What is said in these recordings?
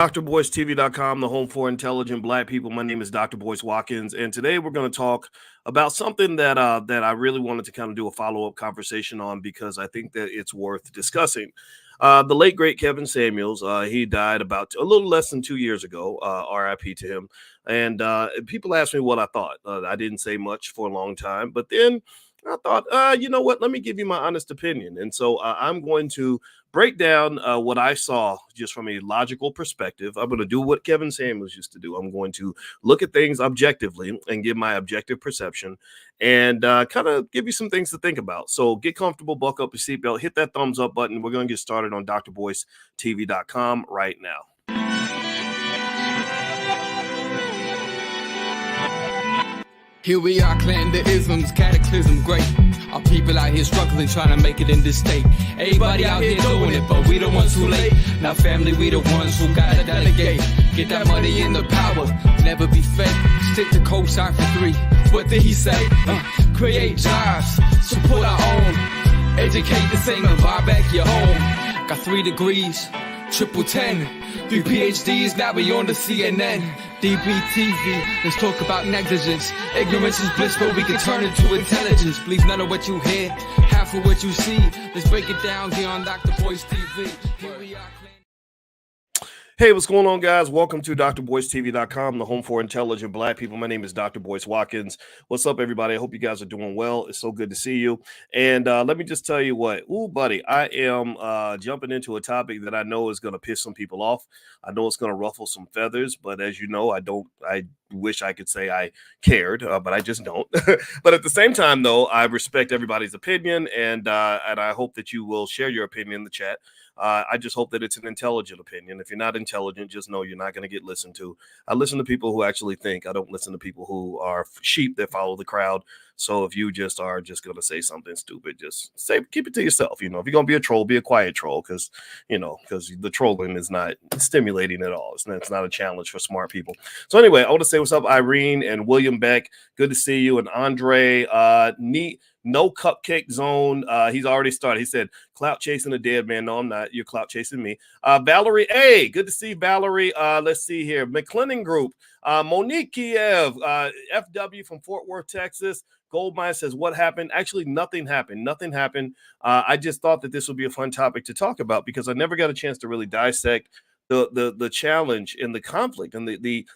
DrBoyceTV.com, the home for intelligent black people. My name is Dr. Boyce Watkins, and today we're going to talk about something that I really wanted to kind of do a follow-up conversation on because I think that it's worth discussing. The late great Kevin Samuels, he died about a little less than 2 years ago. RIP to him. And people asked me what I thought. I didn't say much for a long time, but then I thought, you know what? Let me give you my honest opinion. And so I'm going to break down what I saw just from a logical perspective. I'm going to do what Kevin Samuels used to do. I'm going to look at things objectively and give my objective perception and kind of give you some things to think about. So get comfortable, buckle up your seatbelt, hit that thumbs up button. We're going to get started on DrBoyceTV.com right now. Here we are, clan the isms, cataclysm, great. Our people out here struggling, trying to make it in this state. Everybody out here doing it, but we the ones who late. Now family, we the ones who gotta delegate. Get that money in the power, never be fake. Stick to co-sign for 3. What did he say? Create jobs, support our own. Educate the same and buy back your home. Got 3 degrees, triple 10. 3 PhDs, now we on the CNN. DBTV, let's talk about negligence. Ignorance is bliss, but we can turn it to intelligence. Believe none of what you hear, half of what you see. Let's break it down here on Dr. Boyce TV. Here we are. Hey, what's going on, guys? Welcome to DrBoyceTV.com, the home for intelligent black people. My name is Dr. Boyce Watkins. What's up, everybody? I hope you guys are doing well. It's so good to see you. And let me just tell you what. Ooh, buddy, I am jumping into a topic that I know is going to piss some people off. I know it's going to ruffle some feathers, but as you know, I wish I could say I cared, but I just don't. But at the same time, though, I respect everybody's opinion, and I hope that you will share your opinion in the chat. I just hope that it's an intelligent opinion. If you're not intelligent, just know you're not going to get listened to. I listen to people who actually think. I don't listen to people who are sheep that follow the crowd. So if you just are just going to say something stupid, just keep it to yourself. You know, if you're going to be a troll, be a quiet troll, because the trolling is not stimulating at all. It's not a challenge for smart people. So anyway, I want to say what's up, Irene and William Beck. Good to see you. And Andre, no cupcake zone. He's already started. He said, clout chasing a dead man. No, I'm not. You're clout chasing me. Valerie, hey, good to see Valerie. Let's see here. McClennan Group. Monique Kiev, FW from Fort Worth, Texas. Goldmine says, what happened? Actually, nothing happened. Nothing happened. I just thought that this would be a fun topic to talk about because I never got a chance to really dissect the challenge and the conflict and the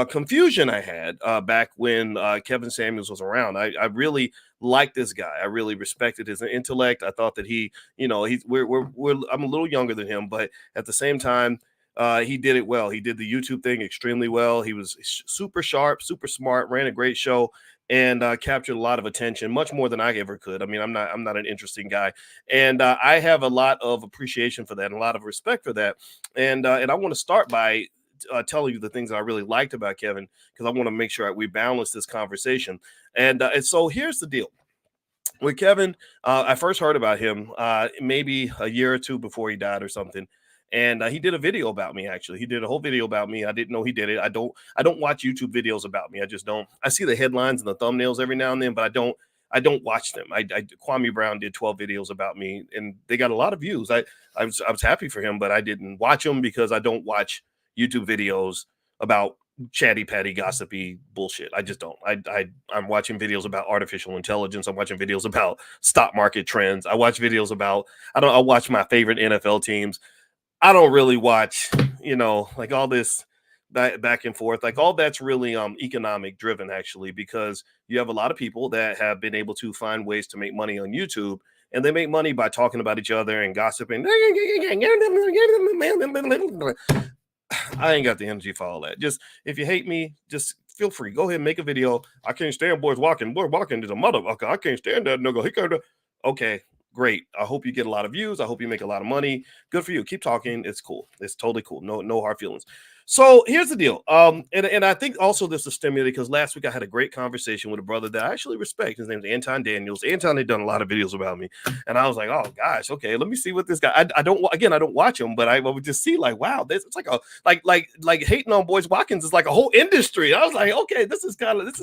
confusion I had back when Kevin Samuels was around. I really liked this guy. I really respected his intellect. I thought that I'm a little younger than him, but at the same time, he did it well. He did the YouTube thing extremely well. He was super sharp, super smart, ran a great show, and captured a lot of attention, much more than I ever could. I mean, I'm not an interesting guy, and I have a lot of appreciation for that and a lot of respect for that. And I want to start by telling you the things that I really liked about Kevin, because I want to make sure we balance this conversation. And so here's the deal. With Kevin, I first heard about him maybe a year or two before he died or something. And he did a video about me, actually. He did a whole video about me. I didn't know he did it. I don't watch YouTube videos about me. I just don't. I see the headlines and the thumbnails every now and then, but I don't watch them. Kwame Brown did 12 videos about me, and they got a lot of views. I was happy for him, but I didn't watch them because I don't watch YouTube videos about chatty patty gossipy bullshit. I just don't. I'm watching videos about artificial intelligence. I'm watching videos about stock market trends. I watch videos about I watch my favorite NFL teams. I don't really watch, like all this back and forth. Like all that's really economic driven, actually, because you have a lot of people that have been able to find ways to make money on YouTube, and they make money by talking about each other and gossiping. I ain't got the energy for all that. Just if you hate me, just feel free. Go ahead and make a video. I can't stand Boyce Watkins. Boyce Watkins is a motherfucker. I can't stand that nigga. He can't. Okay, great. I hope you get a lot of views. I hope you make a lot of money. Good for you. Keep talking. It's cool. It's totally cool. No hard feelings. So here's the deal. And I think also this is stimulated because last week I had a great conversation with a brother that I actually respect. His name's Anton Daniels. Anton had done a lot of videos about me, and I was like, oh gosh, okay, let me see what this guy. I don't watch him, but I would just see like, wow, this it's like hating on Boyce Watkins is like a whole industry. I was like, okay, this is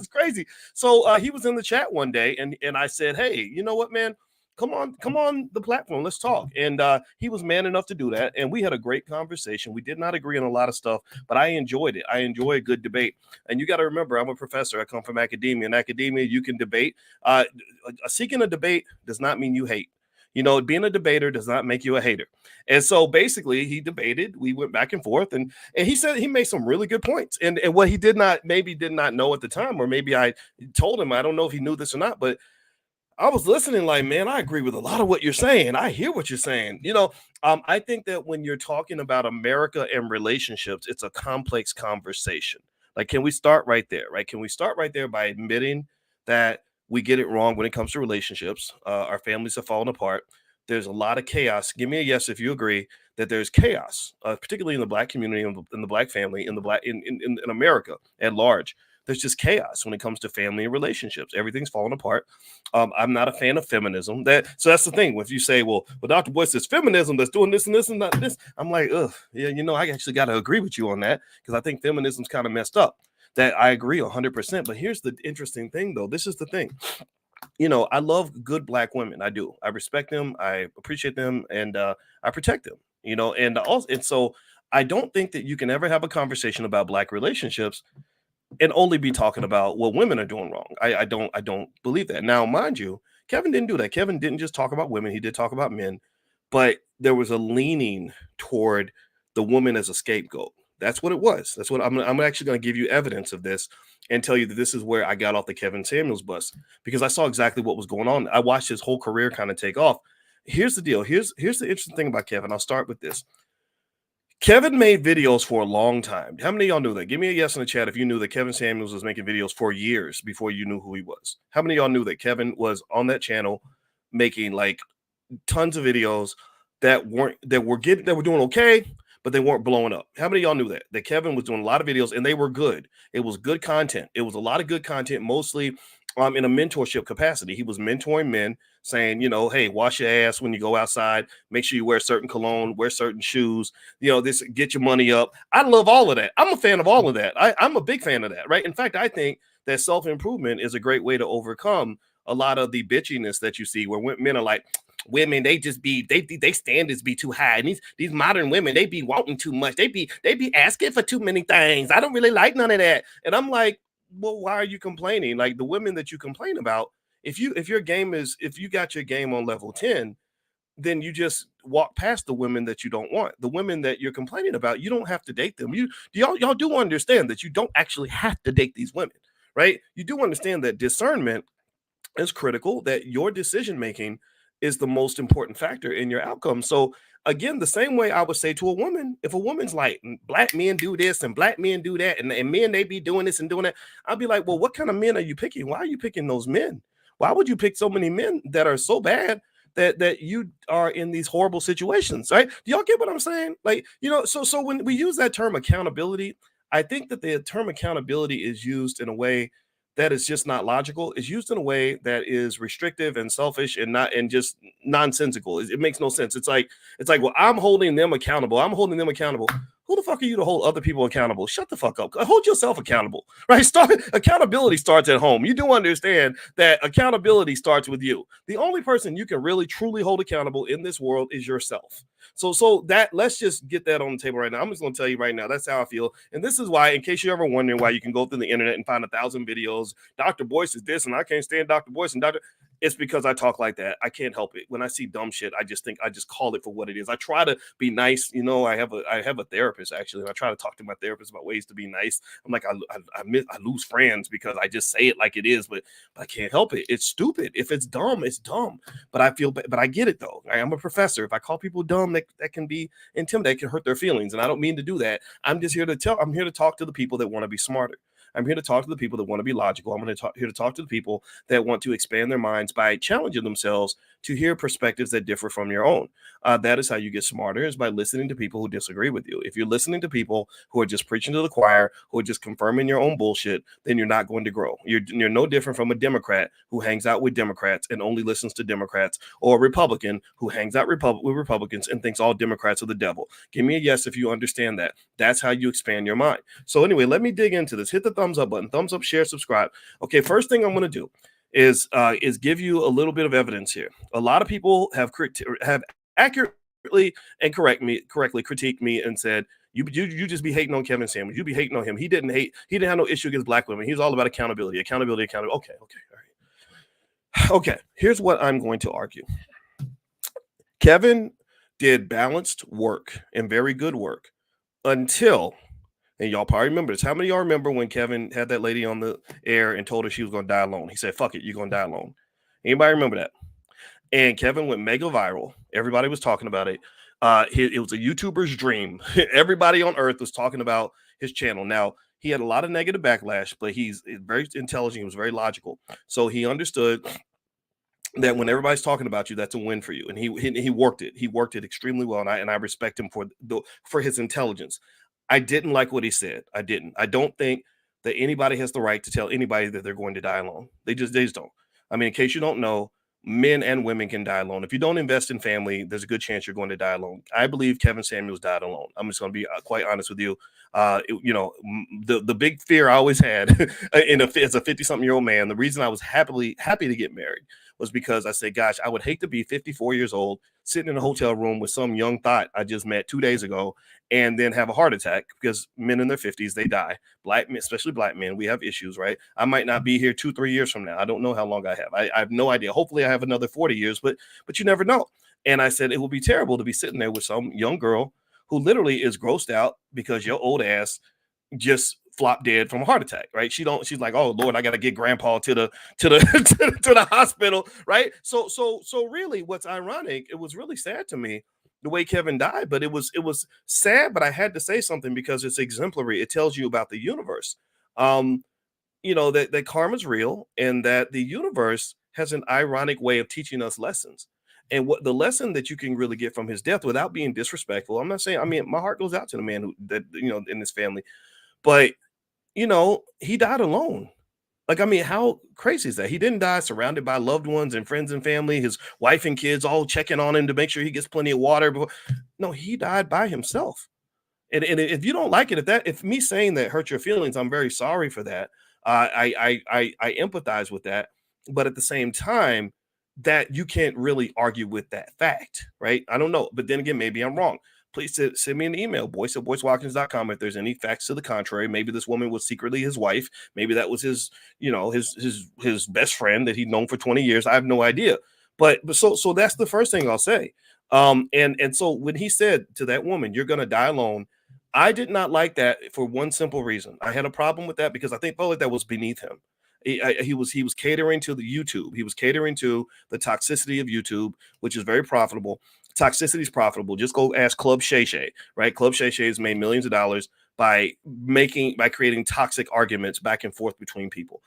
crazy. So he was in the chat one day, and I said, hey, you know what, man? come on the platform. Let's talk. And he was man enough to do that. And we had a great conversation. We did not agree on a lot of stuff, but I enjoyed it. I enjoy a good debate. And you got to remember, I'm a professor. I come from academia. In academia, you can debate. Seeking a debate does not mean you hate. Being a debater does not make you a hater. And so basically he debated, we went back and forth, and he said he made some really good points. And what he did not know at the time, or maybe I told him, I don't know if he knew this or not, but I was listening like, man, I agree with a lot of what you're saying. I hear what you're saying. I think that when you're talking about America and relationships, it's a complex conversation. Like, can we start right there, right? Can we start right there by admitting that we get it wrong when it comes to relationships? Our families are falling apart. There's a lot of chaos. Give me a yes if you agree that there's chaos, particularly in the Black community, in the Black family, in America at large. There's just chaos when it comes to family and relationships. Everything's falling apart. I'm not a fan of feminism. So that's the thing. If you say, well, Dr. Boyce says feminism that's doing this and this and not this, I'm like, ugh, yeah, I actually got to agree with you on that, because I think feminism's kind of messed up. That I agree 100%. But here's the interesting thing, though. This is the thing. I love good Black women. I do. I respect them. I appreciate them, and I protect them. And so I don't think that you can ever have a conversation about Black relationships and only be talking about what women are doing wrong. I don't believe that. Now, mind you, Kevin didn't do that. Kevin didn't just talk about women. He did talk about men, but there was a leaning toward the woman as a scapegoat. That's what it was. That's what I'm actually going to give you evidence of this and tell you that this is where I got off the Kevin Samuels bus, because I saw exactly what was going on. I watched his whole career kind of take off. Here's the deal. Here's the interesting thing about Kevin. I'll start with this. Kevin made videos for a long time. How many of y'all knew that? Give me a yes in the chat if you knew that Kevin Samuels was making videos for years before you knew who he was. How many of y'all knew that Kevin was on that channel making like tons of videos that were doing okay, but they weren't blowing up? How many of y'all knew that Kevin was doing a lot of videos and they were good? It was good content. It was a lot of good content, mostly in a mentorship capacity. He was mentoring men, saying, hey, wash your ass when you go outside. Make sure you wear certain cologne, wear certain shoes, this, get your money up. I love all of that. I'm a fan of all of that. I'm a big fan of that, right? In fact, I think that self-improvement is a great way to overcome a lot of the bitchiness that you see, where men are like, women, they just they standards be too high. And these modern women, they be wanting too much. They be asking for too many things. I don't really like none of that. And I'm like, well, why are you complaining? Like, the women that you complain about, if you got your game on level 10, then you just walk past the women that you don't want. The women that you're complaining about, you don't have to date them. Y'all do understand that you don't actually have to date these women, right? You do understand that discernment is critical, that your decision making is the most important factor in your outcome. So again, the same way I would say to a woman, if a woman's like, Black men do this and Black men do that, and men, they be doing this and doing that, I'd be like, well, what kind of men are you picking? Why are you picking those men? Why would you pick so many men that are so bad that you are in these horrible situations, right? Do y'all get what I'm saying? Like, so when we use that term accountability, I think that the term accountability is used in a way that is just not logical. It's used in a way that is restrictive and selfish and just nonsensical. It makes no sense. It's like, well, I'm holding them accountable. Who the fuck are you to hold other people accountable? Shut the fuck up. Hold yourself accountable, right? Accountability starts at home. You do understand that accountability starts with you. The only person you can really truly hold accountable in this world is yourself. So that, let's just get that on the table right now. I'm just going to tell you right now, that's how I feel. And this is why, in case you're ever wondering why you can go through the internet and find 1,000 videos, Dr. Boyce is this, and I can't stand Dr. Boyce and it's because I talk like that. I can't help it. When I see dumb shit, I just call it for what it is. I try to be nice. I have a therapist, actually, and I try to talk to my therapist about ways to be nice. I'm like, I lose friends because I just say it like it is, but I can't help it. It's stupid. If it's dumb, it's dumb. But I get it though. I'm a professor. If I call people dumb, that can be intimidating, can hurt their feelings, and I don't mean to do that. I'm here to talk to the people that want to be smarter. I'm here to talk to the people that want to be logical. I'm here to talk to the people that want to expand their minds by challenging themselves to hear perspectives that differ from your own. That is how you get smarter, is by listening to people who disagree with you. If you're listening to people who are just preaching to the choir, who are just confirming your own bullshit, then you're not going to grow. You're no different from a Democrat who hangs out with Democrats and only listens to Democrats, or a Republican who hangs out with Republicans and thinks all Democrats are the devil. Give me a yes if you understand that. That's how you expand your mind. So anyway, let me dig into this. Hit the thumbs up button. Thumbs up, share, subscribe. Okay, first thing I'm going to do is give you a little bit of evidence here. A lot of people have accurately and correctly critiqued me and said, you just be hating on Kevin Samuels. You be hating on him. He didn't have no issue against black women. He was all about accountability. Okay, all right. Okay, here's what I'm going to argue. Kevin did balanced work and very good work until, and y'all probably remember this. How many of y'all remember when Kevin had that lady on the air and told her she was going to die alone? He said, fuck it, you're going to die alone. Anybody remember that? And Kevin went mega viral. Everybody was talking about it. It was a YouTuber's dream. Everybody on earth was talking about his channel. Now, he had a lot of negative backlash, but he's very intelligent. He was very logical. So he understood that when everybody's talking about you, that's a win for you. And he worked it. He worked it extremely well. And I respect him for his intelligence. I didn't like what he said. I didn't. I don't think that anybody has the right to tell anybody that they're going to die alone. They just don't. I mean, in case you don't know, men and women can die alone. If you don't invest in family, there's a good chance you're going to die alone. I believe Kevin Samuels died alone. I'm just going to be quite honest with you. The big fear I always had as a 50-something-year-old man, the reason I was happy to get married was because I said, gosh, I would hate to be 54 years old, sitting in a hotel room with some young thought I just met 2 days ago, and then have a heart attack, because men in their 50s, they die. Black men, especially black men, we have issues, right? I might not be here 2-3 years from now. I don't know how long I have. I have no idea. Hopefully I have another 40 years, but you never know. And I said, it will be terrible to be sitting there with some young girl who literally is grossed out because your old ass just flopped dead from a heart attack, right? She's like, oh Lord, I gotta get grandpa to the to the hospital, right? So really, what's ironic, it was really sad to me the way Kevin died, but it was sad, but I had to say something because it's exemplary. It tells you about the universe. That karma's real, and that the universe has an ironic way of teaching us lessons. And what the lesson that you can really get from his death, without being disrespectful, I'm not saying, I mean, my heart goes out to the man in this family, but he died alone. Like, I mean, how crazy is that? He didn't die surrounded by loved ones and friends and family, his wife and kids all checking on him to make sure he gets plenty of water. No, he died by himself. And if you don't like it, if me saying that hurt your feelings, I'm very sorry for that. I empathize with that. But at the same time, that you can't really argue with that fact, right? I don't know. But then again, maybe I'm wrong. Please send me an email, boyce@boycewatkins.com, if there's any facts to the contrary. Maybe this woman was secretly his wife. Maybe that was his best friend that he'd known for 20 years. I have no idea. But so that's the first thing I'll say. And so when he said to that woman, you're going to die alone, I did not like that for one simple reason. I had a problem with that because I think probably that was beneath him. He was catering to the YouTube. He was catering to the toxicity of YouTube, which is very profitable. Toxicity is profitable. Just go ask Club Shay Shay, right? Club Shay Shay has made millions of dollars by creating toxic arguments back and forth between people.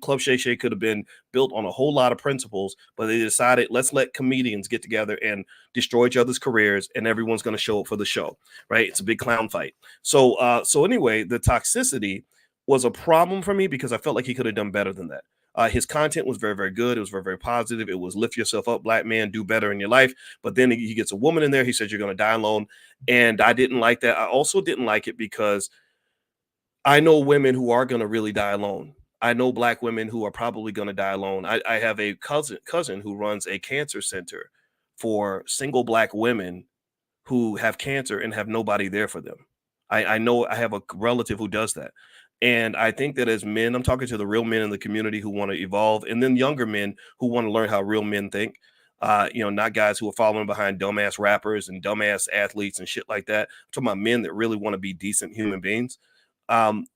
Club Shay Shay could have been built on a whole lot of principles, but they decided, let's let comedians get together and destroy each other's careers, and everyone's going to show up for the show, right? It's a big clown fight. So anyway, the toxicity was a problem for me because I felt like he could have done better than that. His content was very, very good. It was very, very positive. It was lift yourself up, black man, do better in your life. But then he gets a woman in there. He says, you're going to die alone. And I didn't like that. I also didn't like it because I know women who are going to really die alone. I know black women who are probably going to die alone. I have a cousin who runs a cancer center for single black women who have cancer and have nobody there for them. I know I have a relative who does that. And I think that as men, I'm talking to the real men in the community who want to evolve, and then younger men who want to learn how real men think, not guys who are following behind dumbass rappers and dumbass athletes and shit like that. I'm talking about men that really want to be decent human beings.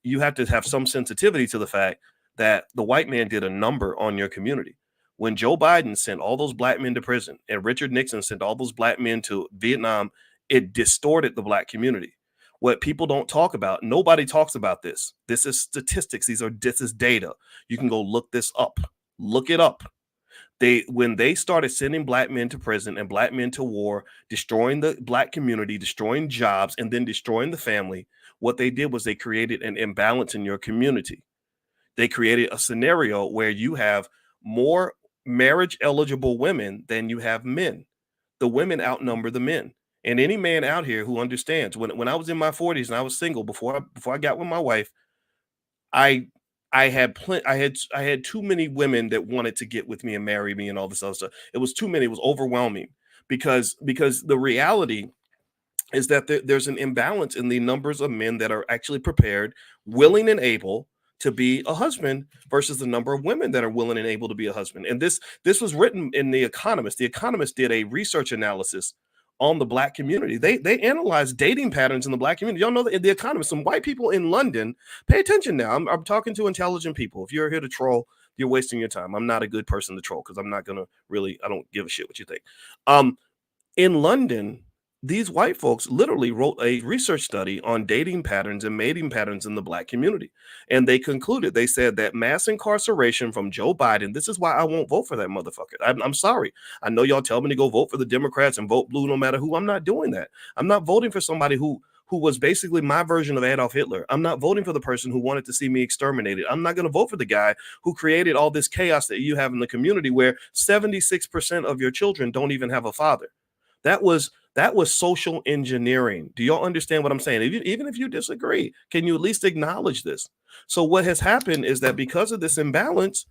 You have to have some sensitivity to the fact that the white man did a number on your community. When Joe Biden sent all those black men to prison and Richard Nixon sent all those black men to Vietnam, it distorted the black community. What people don't talk about, nobody talks about this. This is statistics. This is data. You can go look this up. Look it up. When they started sending black men to prison and black men to war, destroying the black community, destroying jobs, and then destroying the family, what they did was they created an imbalance in your community. They created a scenario where you have more marriage eligible women than you have men. The women outnumber the men. And any man out here who understands, when I was in my 40s and I was single before I got with my wife, I I had I had too many women that wanted to get with me and marry me and all this other stuff. It was too many. It was overwhelming because the reality is that there's an imbalance in the numbers of men that are actually prepared, willing, and able to be a husband versus the number of women that are willing and able to be a husband. And this was written in The Economist. The Economist did a research analysis on the black community. They analyzed dating patterns in the black community. Y'all know that in The Economist, some white people in London, pay attention now. I'm talking to intelligent people. If you're here to troll, you're wasting your time. I'm not a good person to troll because I'm not gonna really, I don't give a shit what you think. Um, in London, these white folks literally wrote a research study on dating patterns and mating patterns in the black community. And they concluded, they said that mass incarceration from Joe Biden, this is why I won't vote for that motherfucker. I'm sorry. I know y'all tell me to go vote for the Democrats and vote blue no matter who. I'm not doing that. I'm not voting for somebody who was basically my version of Adolf Hitler. I'm not voting for the person who wanted to see me exterminated. I'm not going to vote for the guy who created all this chaos that you have in the community where 76% of your children don't even have a father. That was social engineering. Do y'all understand what I'm saying? Even if you disagree, can you at least acknowledge this? So what has happened is that because of this imbalance,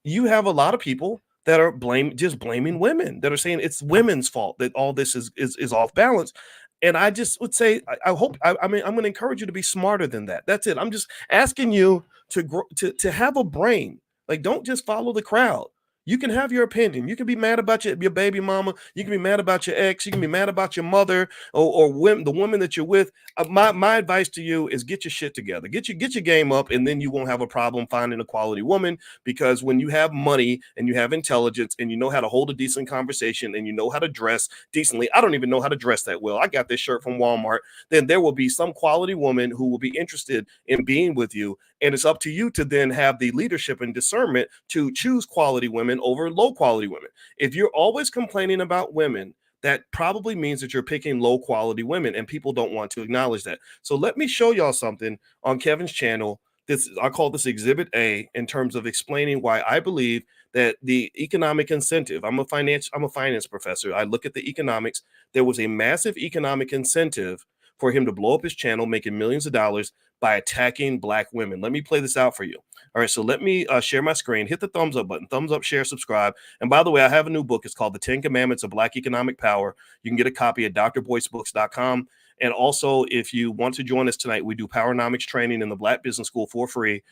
you have a lot of people that are blaming women, that are saying it's women's fault that all this is off balance. And I just would say, I hope, I mean, I'm going to encourage you to be smarter than that. That's it. I'm just asking you to grow, to have a brain. Like, don't just follow the crowd. You can have your opinion. You can be mad about your baby mama. You can be mad about your ex. You can be mad about your mother or the woman that you're with. My advice to you is get your shit together. Get your game up, and then you won't have a problem finding a quality woman. Because when you have money and you have intelligence and you know how to hold a decent conversation and you know how to dress decently, I don't even know how to dress that well. I got this shirt from Walmart. Then there will be some quality woman who will be interested in being with you. And it's up to you to then have the leadership and discernment to choose quality women over low quality women. If you're always complaining about women, that probably means that you're picking low quality women, and people don't want to acknowledge that. So let me show y'all something on Kevin's channel. I call this Exhibit A in terms of explaining why I believe that the economic incentive. I'm a finance professor. I look at the economics. There was a massive economic incentive for him to blow up his channel, making millions of dollars by attacking black women. Let me play this out for you. All right, so let me share my screen. Hit the thumbs up button. Thumbs up, share, subscribe. And by the way, I have a new book. It's called The 10 Commandments of Black Economic Power. You can get a copy at drboycebooks.com. And also, if you want to join us tonight, we do Powernomics training in the Black Business School for free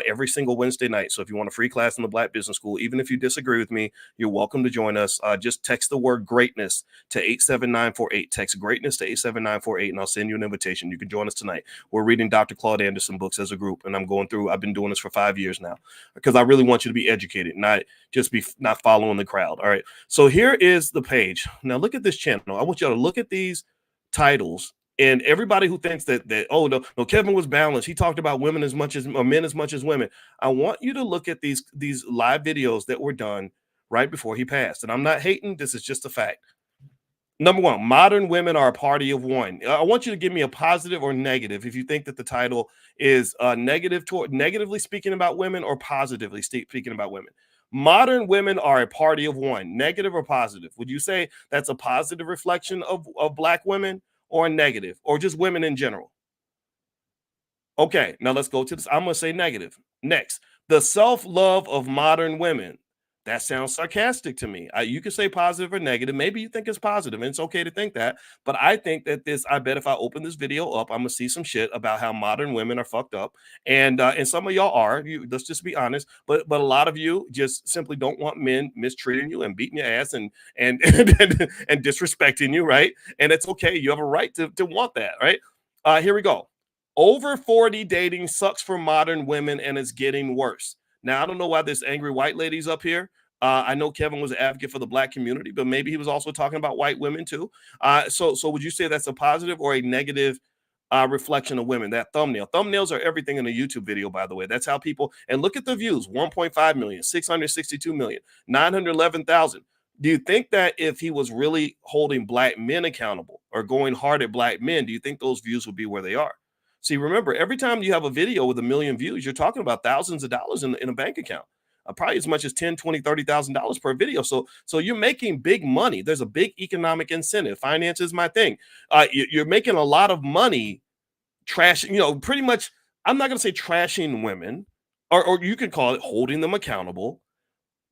every single Wednesday night. So if you want a free class in the Black Business School, even if you disagree with me, you're welcome to join us. Just text the word greatness to 87948. Text greatness to 87948, and I'll send you an invitation. You can join us tonight. We're reading Dr. Claude Anderson books as a group, and I've been doing this for 5 years now because I really want you to be educated, not just not following the crowd. All right. So here is the page. Now look at this channel. I want you to look at these titles. And everybody who thinks that oh no, Kevin was balanced. He talked about women as much as men as much as women. I want you to look at these live videos that were done right before he passed. And I'm not hating. This is just a fact. Number one, modern women are a party of one. I want you to give me a positive or negative if you think that the title is negatively speaking about women or positively speaking about women. Modern women are a party of one, negative or positive. Would you say that's a positive reflection of black women or a negative or just women in general? Okay, now let's go to this. I'm going to say negative. Next, the self-love of modern women. That sounds sarcastic to me. You can say positive or negative. Maybe you think it's positive, and it's okay to think that. But I think that I bet if I open this video up, I'm going to see some shit about how modern women are fucked up. And some of y'all are. Let's just be honest. But a lot of you just simply don't want men mistreating you and beating your ass and disrespecting you, right? And it's okay. You have a right to want that, right? Here we go. Over 40 dating sucks for modern women, and it's getting worse. Now, I don't know why this angry white lady's up here. I know Kevin was an advocate for the black community, but maybe he was also talking about white women too. So would you say that's a positive or a negative reflection of women? That thumbnail. Thumbnails are everything in a YouTube video, by the way. That's how people, and look at the views, 1.5 million, 662 million, 911,000. Do you think that if he was really holding black men accountable or going hard at black men, do you think those views would be where they are? See, remember, every time you have a video with 1 million views, you're talking about thousands of dollars in a bank account, probably as much as $10,000, $20,000, $30,000 per video. So you're making big money. There's a big economic incentive. Finance is my thing. You're making a lot of money trashing, pretty much. I'm not going to say trashing women, or you can call it holding them accountable.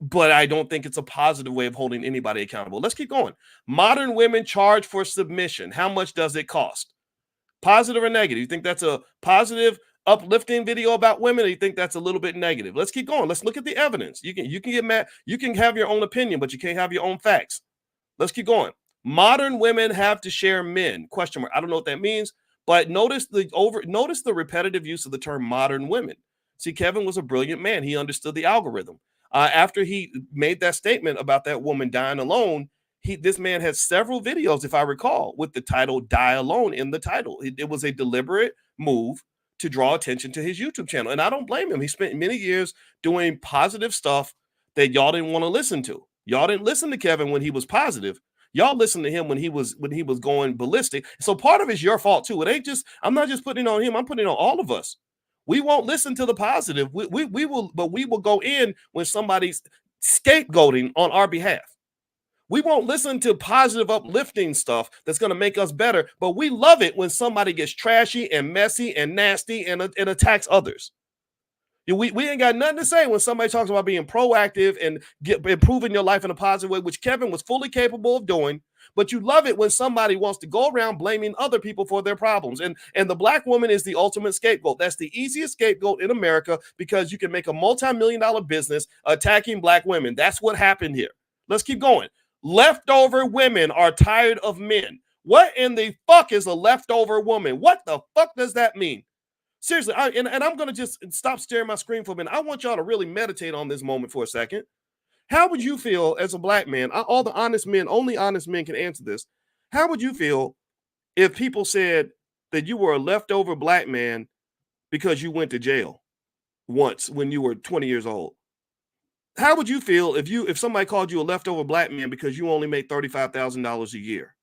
But I don't think it's a positive way of holding anybody accountable. Let's keep going. Modern women charge for submission. How much does it cost? Positive or negative? You think that's a positive, uplifting video about women, or you think that's a little bit negative? Let's keep going. Let's look at the evidence. You can get mad. You can have your own opinion, but you can't have your own facts. Let's keep going. Modern women have to share men. Question mark. I don't know what that means, but notice the repetitive use of the term modern women. See, Kevin was a brilliant man. He understood the algorithm. After he made that statement about that woman dying alone, this man had several videos, if I recall, with the title "Die Alone" in the title. It was a deliberate move to draw attention to his YouTube channel, and I don't blame him. He spent many years doing positive stuff that y'all didn't want to listen to. Y'all didn't listen to Kevin when he was positive. Y'all listened to him when he was going ballistic. So part of it's your fault too. It ain't just, I'm not just putting it on him. I'm putting it on all of us. We won't listen to the positive. We will, but we will go in when somebody's scapegoating on our behalf. We won't listen to positive, uplifting stuff that's going to make us better, but we love it when somebody gets trashy and messy and nasty and attacks others. We ain't got nothing to say when somebody talks about being proactive and improving your life in a positive way, which Kevin was fully capable of doing. But you love it when somebody wants to go around blaming other people for their problems. And the black woman is the ultimate scapegoat. That's the easiest scapegoat in America because you can make a multi-million-dollar business attacking black women. That's what happened here. Let's keep going. Leftover women are tired of men. What in the fuck is a leftover woman? What the fuck does that mean? Seriously, and I'm going to just stop staring at my screen for a minute. I want y'all to really meditate on this moment for a second. How would you feel as a black man? All the honest men, only honest men can answer this. How would you feel if people said that you were a leftover black man because you went to jail once when you were 20 years old? How would you feel if somebody called you a leftover black man because you only made $35,000 a year?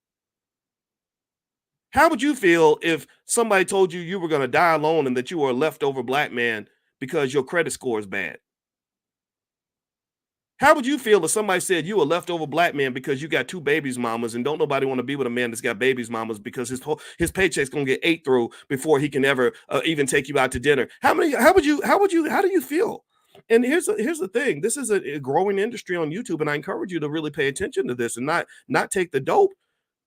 How would you feel if somebody told you you were going to die alone and that you were a leftover black man because your credit score is bad? How would you feel if somebody said you a leftover black man because you got two babies mamas and don't nobody want to be with a man that's got babies mamas because his paycheck's going to get ate through before he can ever even take you out to dinner? How do you feel? And here's the thing. This is a growing industry on YouTube, and I encourage you to really pay attention to this and not take the dope.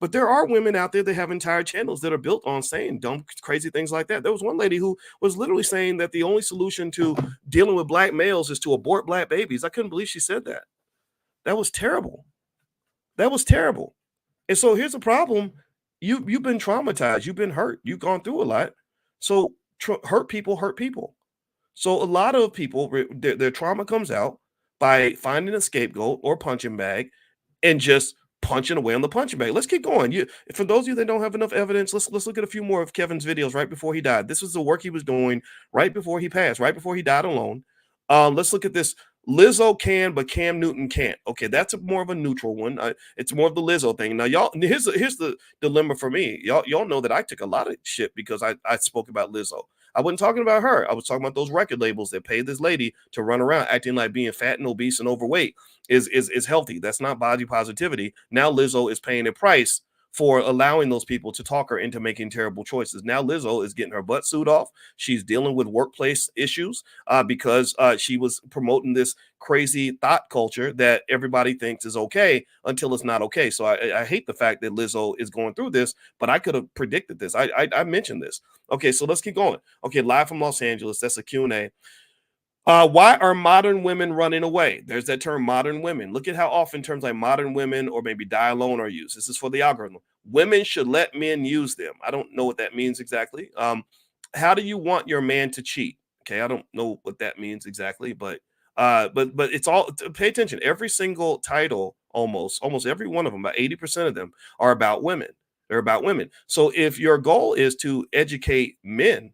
But there are women out there that have entire channels that are built on saying dumb, crazy things like that. There was one lady who was literally saying that the only solution to dealing with black males is to abort black babies. I couldn't believe she said that. That was terrible. That was terrible. And so here's the problem. You've been traumatized. You've been hurt. You've gone through a lot. So hurt people hurt people. So a lot of people, their trauma comes out by finding a scapegoat or punching bag and just punching away on the punching bag. Let's keep going. For those of you that don't have enough evidence, let's look at a few more of Kevin's videos right before he died. This was the work he was doing right before he passed, right before he died alone. Let's look at this. Lizzo can, but Cam Newton can't. Okay, that's more of a neutral one. It's more of the Lizzo thing. Now, y'all, here's the dilemma for me. Y'all know that I took a lot of shit because I spoke about Lizzo. I wasn't talking about her. I was talking about those record labels that pay this lady to run around acting like being fat and obese and overweight is healthy. That's not body positivity. Now Lizzo is paying a price for allowing those people to talk her into making terrible choices. Now Lizzo is getting her butt suit off. She's dealing with workplace issues because she was promoting this crazy thought culture that everybody thinks is okay until it's not okay. So I hate the fact that Lizzo is going through this, but I could have predicted this. I mentioned this. Okay, so let's keep going. Okay, live from Los Angeles. That's a Q&A. Why are modern women running away? There's that term modern women. Look at how often terms like modern women or maybe die alone are used. This is for the algorithm. Women should let men use them. I don't know what that means exactly. How do you want your man to cheat? Okay, I don't know what that means exactly, but it's all, pay attention. Every single title, almost every one of them, about 80% of them are about women. They're about women. So if your goal is to educate men,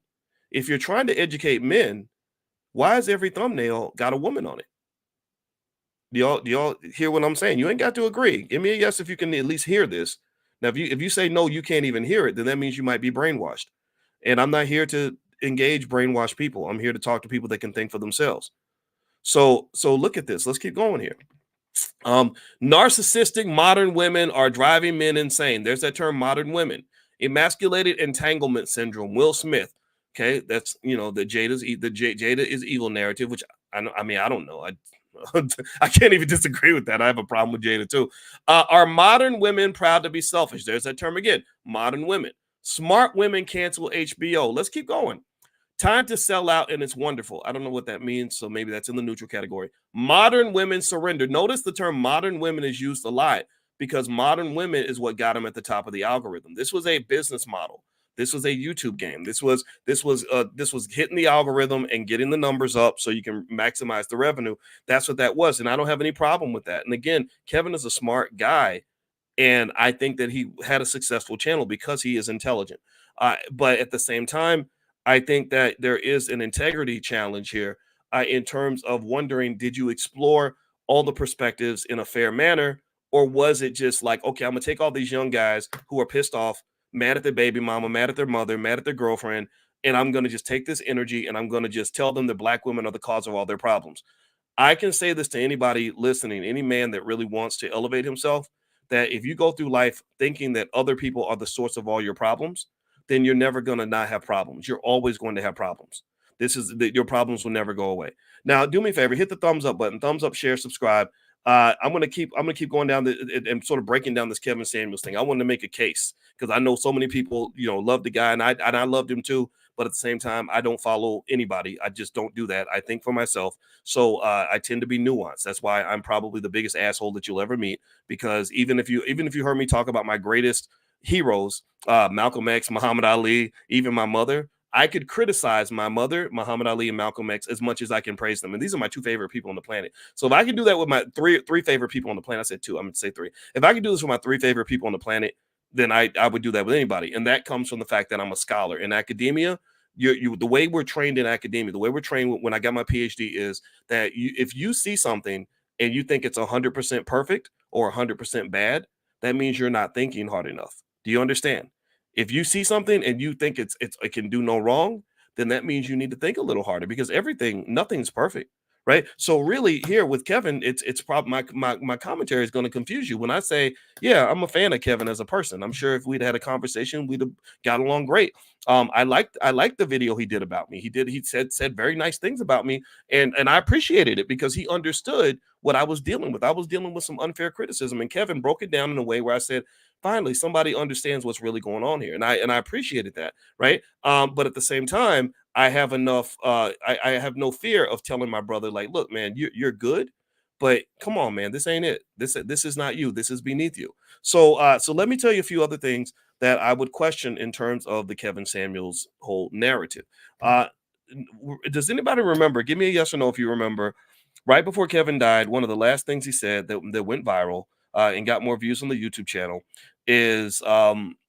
if you're trying to educate men, why is every thumbnail got a woman on it? Do y'all hear what I'm saying? You ain't got to agree. Give me a yes if you can at least hear this. Now, if you say no, you can't even hear it, then that means you might be brainwashed. And I'm not here to engage brainwashed people. I'm here to talk to people that can think for themselves. So look at this. Let's keep going here. Narcissistic modern women are driving men insane. There's that term, modern women. Emasculated entanglement syndrome. Will Smith. Okay, that's the Jada is evil narrative, which I don't know. I can't even disagree with that. I have a problem with Jada too. Are modern women proud to be selfish? There's that term again. Modern women. Smart women cancel HBO. Let's keep going. Time to sell out and it's wonderful. I don't know what that means, so maybe that's in the neutral category. Modern women surrender. Notice the term modern women is used a lot because modern women is what got them at the top of the algorithm. This was a business model. This was a YouTube game. This was hitting the algorithm and getting the numbers up so you can maximize the revenue. That's what that was, and I don't have any problem with that. And again, Kevin is a smart guy, and I think that he had a successful channel because he is intelligent. But at the same time, I think that there is an integrity challenge here in terms of wondering, did you explore all the perspectives in a fair manner? Or was it just like, okay, I'm going to take all these young guys who are pissed off, mad at their baby mama, mad at their mother, mad at their girlfriend, and I'm going to just take this energy and I'm going to just tell them that black women are the cause of all their problems. I can say this to anybody listening, any man that really wants to elevate himself, that if you go through life thinking that other people are the source of all your problems, then you're never going to not have problems. You're always going to have problems. This is that your problems will never go away. Now, do me a favor, hit the thumbs up button, thumbs up, share, subscribe. I'm gonna keep going down and sort of breaking down this Kevin Samuels thing. I want to make a case because I know so many people, love the guy, and I loved him too. But at the same time, I don't follow anybody. I just don't do that. I think for myself. So I tend to be nuanced. That's why I'm probably the biggest asshole that you'll ever meet. Because even if you heard me talk about my greatest heroes, Malcolm X, Muhammad Ali, even my mother, I could criticize my mother, Muhammad Ali, and Malcolm X as much as I can praise them. And these are my two favorite people on the planet. So if I can do that with my three favorite people on the planet, I said two, I'm going to say three. If I can do this with my three favorite people on the planet, then I would do that with anybody. And that comes from the fact that I'm a scholar. In academia, the way we're trained in academia, the way we're trained when I got my PhD is that if you see something and you think it's 100% perfect or 100% bad, that means you're not thinking hard enough. Do you understand? If you see something and you think it can do no wrong, then that means you need to think a little harder because nothing's perfect, right? So really, here with Kevin, it's probably my commentary is going to confuse you when I say, yeah, I'm a fan of Kevin as a person. I'm sure if we'd had a conversation, we'd have got along great. I liked the video he did about me. He said very nice things about me, and I appreciated it because he understood what I was dealing with. I was dealing with some unfair criticism, and Kevin broke it down in a way where I said, finally, somebody understands what's really going on here, and I appreciated that, right? But at the same time, I have enough. I have no fear of telling my brother, like, look, man, you're good, but come on, man, this ain't it. This is not you. This is beneath you. So let me tell you a few other things that I would question in terms of the Kevin Samuels whole narrative. Does anybody remember? Give me a yes or no if you remember. Right before Kevin died, one of the last things he said that went viral and got more views on the YouTube channel is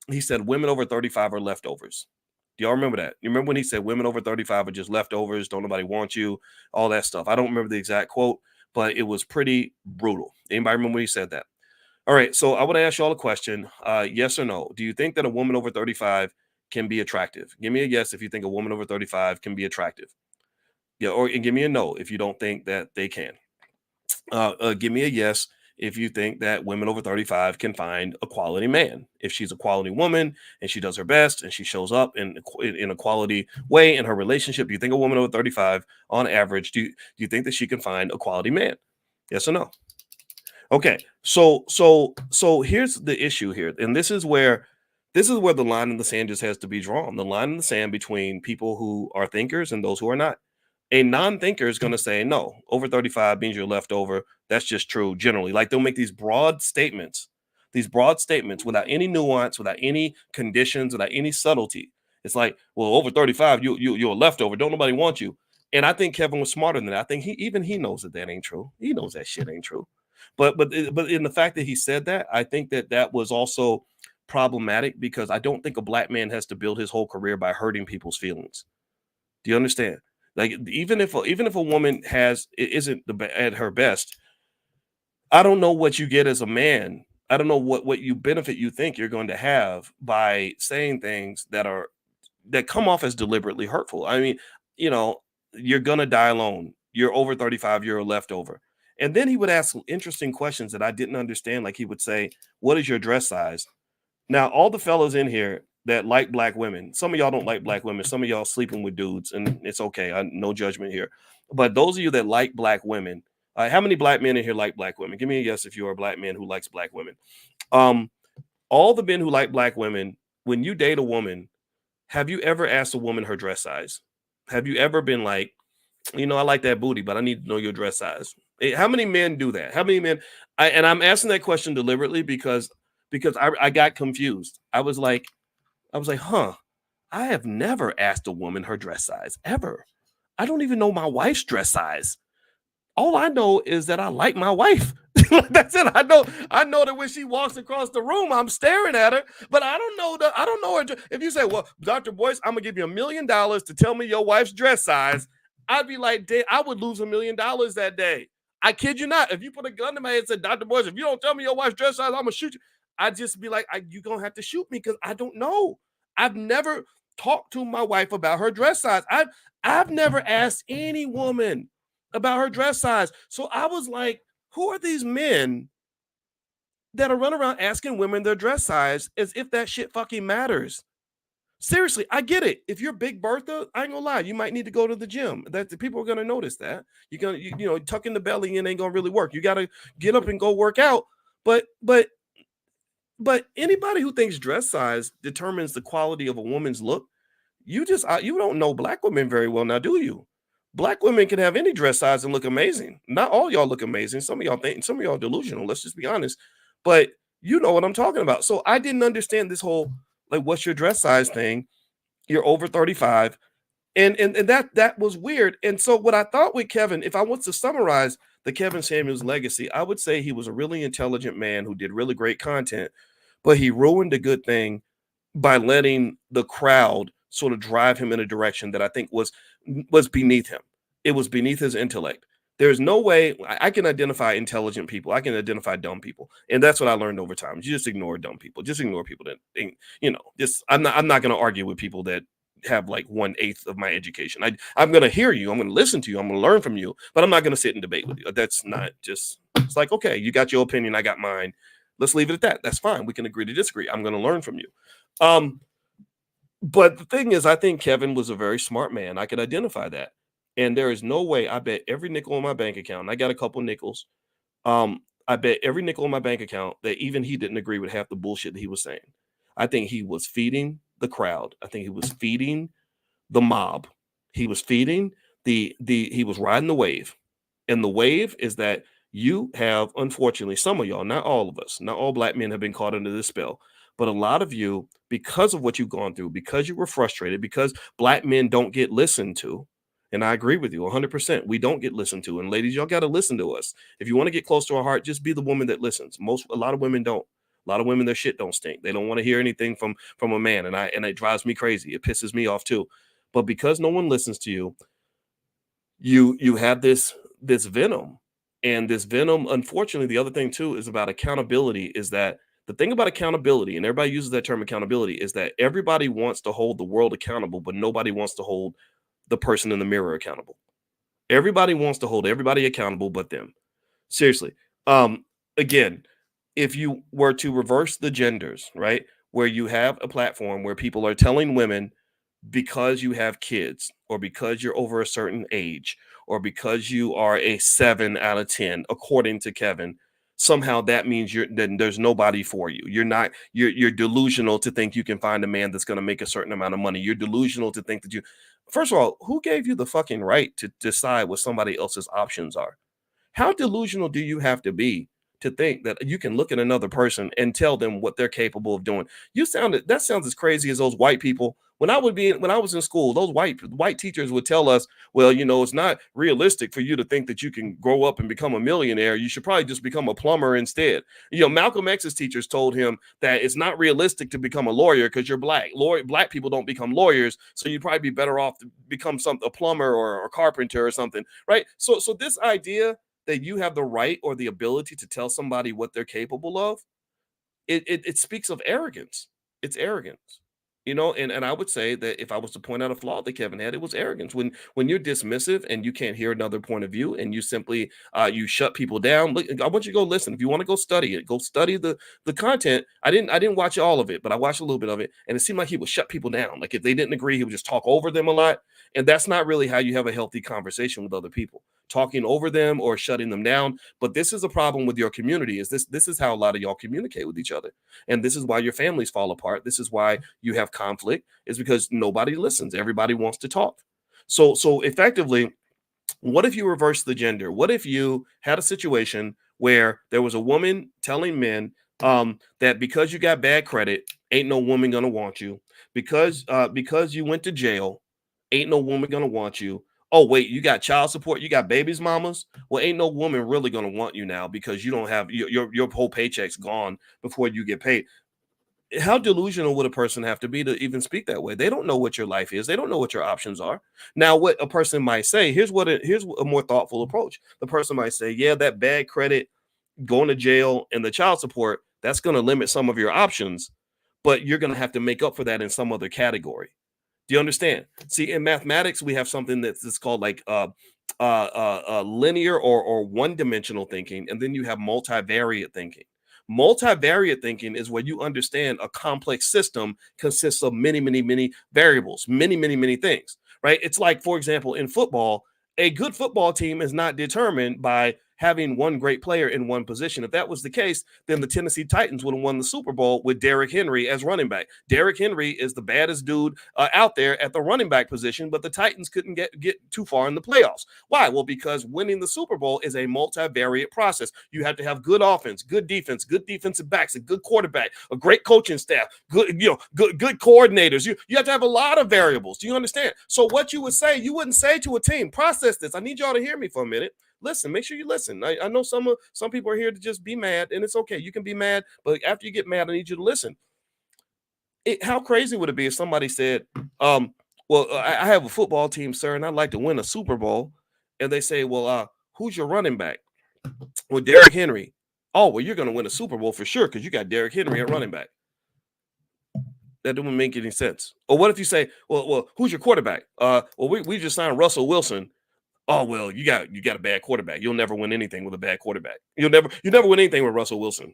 he said women over 35 are leftovers. Do y'all remember that? You remember when he said women over 35 are just leftovers, don't nobody want you, all that stuff? I don't remember the exact quote, but it was pretty brutal. Anybody remember when he said that? All right, so I want to ask y'all a question. Yes or no? Do you think that a woman over 35 can be attractive? Give me a yes if you think a woman over 35 can be attractive. Yeah, and give me a no if you don't think that they can. Give me a yes if you think that women over 35 can find a quality man. If she's a quality woman and she does her best and she shows up in a quality way in her relationship, you think a woman over 35 on average, do you think that she can find a quality man? Yes or no? Okay, so here's the issue here, and this is where the line in the sand just has to be drawn. The line in the sand between people who are thinkers and those who are not. A non-thinker is going to say no. Over 35 means you're left over. That's just true generally. Like they'll make these broad statements without any nuance, without any conditions, without any subtlety. It's like, well, over 35, you're a leftover. Don't nobody want you. And I think Kevin was smarter than that. I think he knows that ain't true. He knows that shit ain't true. But in the fact that he said that, I think that was also problematic because I don't think a black man has to build his whole career by hurting people's feelings. Do you understand? Like even if a woman isn't at her best, I don't know what you get as a man. I don't know what you benefit you think you're going to have by saying things that come off as deliberately hurtful. I mean, you know, you're gonna die alone. You're over 35. You're a leftover. And then he would ask some interesting questions that I didn't understand. Like he would say, "What is your dress size?" Now, all the fellows in here, that like black women. Some of y'all don't like black women. Some of y'all sleeping with dudes, and it's okay. No judgment here. But those of you that like black women, how many black men in here like black women? Give me a yes if you're a black man who likes black women. Um, all the men who like black women, when you date a woman, have you ever asked a woman her dress size? Have you ever been like, I like that booty, but I need to know your dress size? How many men do that? How many men? And I'm asking that question deliberately because I got confused. I was like, huh, I have never asked a woman her dress size ever. I don't even know my wife's dress size. All I know is that I like my wife. That's it. I know that when she walks across the room, I'm staring at her, but I don't know her. If you say, well, Dr. Boyce, I'm gonna give you $1 million to tell me your wife's dress size, I'd be like, I would lose $1 million that day. I kid you not. If you put a gun to my head and said, Dr. Boyce, if you don't tell me your wife's dress size, I'm gonna shoot you. I'd just be like, you're gonna have to shoot me because I don't know. I've never talked to my wife about her dress size. I've never asked any woman about her dress size. So I was like, who are these men that are running around asking women their dress size as if that shit fucking matters? Seriously, I get it. If you're Big Bertha, I ain't gonna lie, you might need to go to the gym. That the people are gonna notice that. You're gonna, tucking the belly in ain't gonna really work. You gotta get up and go work out. But anybody who thinks dress size determines the quality of a woman's look, you don't know black women very well now, do you? Black women can have any dress size and look amazing. Not all y'all look amazing. Some of y'all think, some of y'all delusional. Let's just be honest. But you know what I'm talking about. So I didn't understand this whole like what's your dress size thing. You're over 35. And that was weird. And so what I thought with Kevin, if I want to summarize the Kevin Samuels legacy, I would say he was a really intelligent man who did really great content, but he ruined a good thing by letting the crowd sort of drive him in a direction that I think was beneath him. It was beneath his intellect. There's no way I can identify intelligent people. I can identify dumb people. And that's what I learned over time. You just ignore dumb people. Just ignore people that think, I'm not going to argue with people that have like 1/8 of my education. I'm going to hear you. I'm going to listen to you. I'm going to learn from you, but I'm not going to sit and debate with you. That's not just, it's like, okay, you got your opinion. I got mine. Let's leave it at that. That's fine. We can agree to disagree. I'm going to learn from you. But the thing is, I think Kevin was a very smart man. I could identify that. And there is no way, I bet every nickel in my bank account, and I got a couple nickels. I bet every nickel in my bank account that even he didn't agree with half the bullshit that he was saying. I think he was feeding the crowd. I think he was feeding the mob. He was feeding he was riding the wave. And the wave is that you have, unfortunately, some of y'all, not all of us, not all black men have been caught under this spell, but a lot of you, because of what you've gone through, because you were frustrated, because black men don't get listened to. And I agree with you 100%. We don't get listened to. And ladies, y'all got to listen to us. If you want to get close to our heart, just be the woman that listens. A lot of women don't. A lot of women, their shit don't stink. They don't want to hear anything from a man. And it drives me crazy. It pisses me off too. But because no one listens to you, you have this venom. And this venom, unfortunately, the other thing too is about accountability, is that the thing about accountability, and everybody uses that term accountability, is that everybody wants to hold the world accountable, but nobody wants to hold the person in the mirror accountable. Everybody wants to hold everybody accountable but them. Seriously. Again, if you were to reverse the genders, right, where you have a platform where people are telling women, because you have kids or because you're over a certain age or because you are a 7 out of 10, according to Kevin, somehow that means then there's nobody for you. You're delusional to think you can find a man that's going to make a certain amount of money. You're delusional to think that first of all, who gave you the fucking right to decide what somebody else's options are? How delusional do you have to be to think that you can look at another person and tell them what they're capable of doing? That sounds as crazy as those white people. When I was in school, those white teachers would tell us, well, it's not realistic for you to think that you can grow up and become a millionaire. You should probably just become a plumber instead. Malcolm X's teachers told him that it's not realistic to become a lawyer because you're black. Black people don't become lawyers, so you'd probably be better off to become a plumber or a carpenter or something, right? So this idea that you have the right or the ability to tell somebody what they're capable of, it speaks of arrogance. It's arrogance. And I would say that if I was to point out a flaw that Kevin had, it was arrogance. When you're dismissive and you can't hear another point of view, and you simply you shut people down. Look, I want you to go listen. If you want to go study it, go study the content. I didn't watch all of it, but I watched a little bit of it, and it seemed like he would shut people down. Like if they didn't agree, he would just talk over them a lot, and that's not really how you have a healthy conversation with other people. Talking over them or shutting them down. But this is a problem with your community. This is how a lot of y'all communicate with each other, and this is why your families fall apart. This is why you have conflict, is because nobody listens. Everybody wants to talk. So effectively, what if you reverse the gender? What if you had a situation where there was a woman telling men that because you got bad credit, ain't no woman gonna want you. Because you went to jail, ain't no woman gonna want you. Oh wait, you got child support, you got babies mamas. Well, ain't no woman really gonna want you now because you don't have your whole paycheck's gone before you get paid. How delusional would a person have to be to even speak that way? They don't know what your life is. They don't know what your options are. Now, what a person might say, here's a more thoughtful approach. The person might say, yeah, that bad credit, going to jail, and the child support, that's going to limit some of your options, but you're going to have to make up for that in some other category. Do you understand? See, in mathematics, we have something that's called like linear or one-dimensional thinking, and then you have multivariate thinking. Multivariate thinking is where you understand a complex system consists of many, many, many variables, many, many, many things, right? It's like, for example, in football, a good football team is not determined by having one great player in one position. If that was the case, then the Tennessee Titans would have won the Super Bowl with Derrick Henry as running back. Derrick Henry is the baddest dude out there at the running back position, but the Titans couldn't get too far in the playoffs. Why? Well, because winning the Super Bowl is a multivariate process. You have to have good offense, good defense, good defensive backs, a good quarterback, a great coaching staff, good coordinators. You have to have a lot of variables. Do you understand? So what you wouldn't say to a team, process this. I need y'all to hear me for a minute. Listen, make sure you listen. I know some people are here to just be mad, and it's okay. You can be mad, but after you get mad, I need you to listen. How crazy would it be if somebody said, well, I have a football team, sir, and I'd like to win a Super Bowl. And they say, well, who's your running back? Well, Derrick Henry. Oh, well, you're going to win a Super Bowl for sure because you got Derrick Henry at running back. That doesn't make any sense. Or what if you say, well, who's your quarterback? Well, we just signed Russell Wilson. Oh, well, you got a bad quarterback. You'll never win anything with a bad quarterback. You never win anything with Russell Wilson,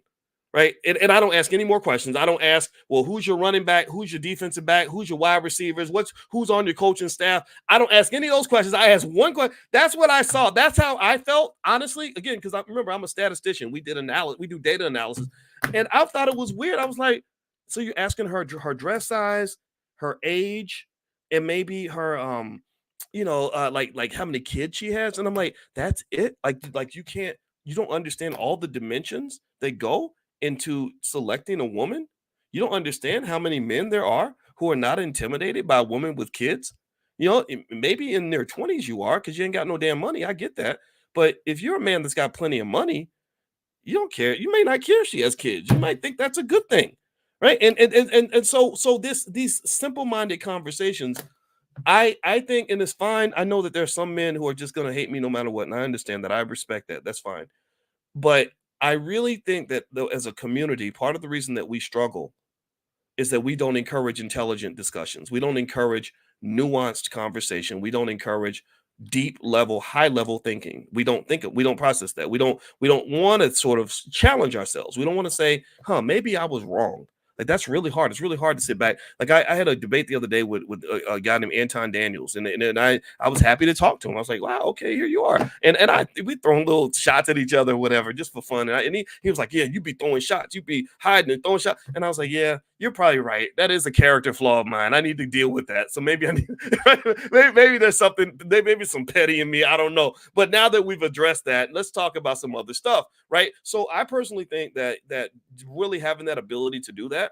right? And I don't ask any more questions. I don't ask, well, who's your running back? Who's your defensive back? Who's your wide receivers? Who's on your coaching staff? I don't ask any of those questions. I ask one question. That's what I saw. That's how I felt, honestly. Again, because I remember I'm a statistician. We do data analysis, and I thought it was weird. I was like, so you're asking her dress size, her age, and maybe her like how many kids she has, and I'm like, that's it. Like you don't understand all the dimensions that go into selecting a woman. You don't understand how many men there are who are not intimidated by a woman with kids. Maybe in their 20s you are because you ain't got no damn money. I get that, but if you're a man that's got plenty of money, you don't care. You may not care if she has kids. You might think that's a good thing, right? And so these simple-minded conversations, I think, and it's fine. I know that there's some men who are just going to hate me no matter what, and I understand that. I respect that. That's fine. But I really think that, though, as a community, part of the reason that we struggle is that we don't encourage intelligent discussions. We don't encourage nuanced conversation. We don't encourage deep level, high level thinking. We don't process that. We don't want to sort of challenge ourselves. We don't want to say, maybe I was wrong. Like, that's really hard. It's really hard to sit back. Like, I had a debate the other day with a guy named Anton Daniels, and I was happy to talk to him. I was like, wow, okay, here you are. And we throwing little shots at each other or whatever, just for fun. And he was like, yeah, you be throwing shots. You be hiding and throwing shots. And I was like, yeah, you're probably right. That is a character flaw of mine. I need to deal with that. So maybe maybe there's something, maybe some petty in me. I don't know. But now that we've addressed that, let's talk about some other stuff, right? So I personally think that really having that ability to do that,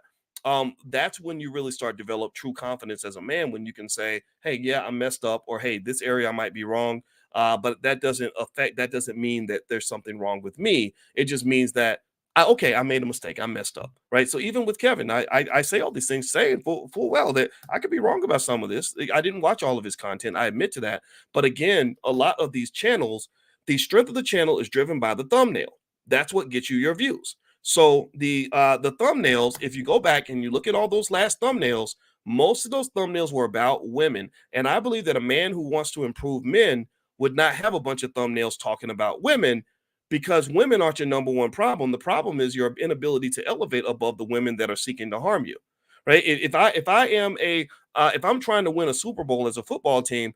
that's when you really start to develop true confidence as a man, when you can say, hey, yeah, I messed up, or hey, this area I might be wrong. But that doesn't mean that there's something wrong with me. It just means that I made a mistake. I messed up. Right. So even with Kevin, I say all these things saying full well that I could be wrong about some of this. I didn't watch all of his content. I admit to that. But again, a lot of these channels, the strength of the channel is driven by the thumbnail. That's what gets you your views. So the thumbnails, if you go back and you look at all those last thumbnails, Most of those thumbnails were about women. And I believe that a man who wants to improve men would not have a bunch of thumbnails talking about women, because women aren't your number one problem. The problem is your inability to elevate above the women that are seeking to harm you. Right? If I'm trying to win a Super Bowl as a football team,